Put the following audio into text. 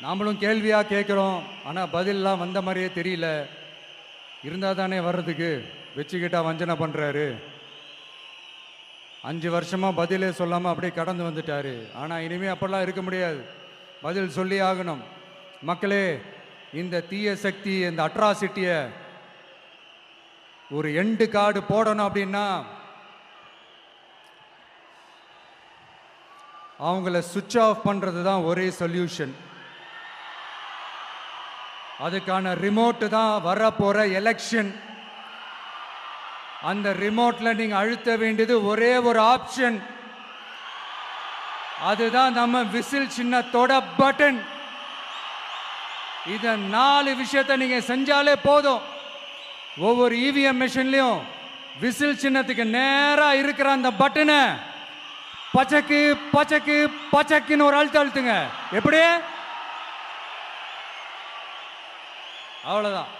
நாமளும் கேள்வியாக கேட்குறோம், ஆனால் பதிலெலாம் வந்த மாதிரியே தெரியல. இருந்தால் தானே வர்றதுக்கு வச்சுக்கிட்டா வஞ்சனை பண்ணுறாரு. 5 வருஷமாக பதிலே சொல்லாமல் அப்படியே கடந்து வந்துட்டாரு. ஆனால் இனிமேல் அப்படிலாம் இருக்க முடியாது, பதில் சொல்லி ஆகணும். மக்களே, இந்த தீய சக்தி, இந்த அட்ராசிட்டியை ஒரு எண்டு கார்டு போடணும் அப்படின்னா அவங்கள சுவிட்ச் ஆஃப் பண்ணுறது தான் ஒரே சொல்யூஷன். அதுக்கான ரிமோட்டு தான் வரப்போகிற எலெக்ஷன். அந்த ரிமோட்டில் நீங்கள் அழுத்த வேண்டியது ஒரே ஒரு ஆப்ஷன். அதுதான் நம்ம விசில் சின்னத்தோட பட்டன். இதை 4 விஷயத்தை நீங்கள் செஞ்சாலே போதும். ஒவ்வொரு இவிஎம் மிஷின்லையும் விசில் சின்னத்துக்கு நேராக இருக்கிற அந்த பட்டனை பச்சக்கு பச்சக்கு பச்சக்குன்னு ஒரு அழுத்துங்க. எப்படி? அவ்வளோதான்.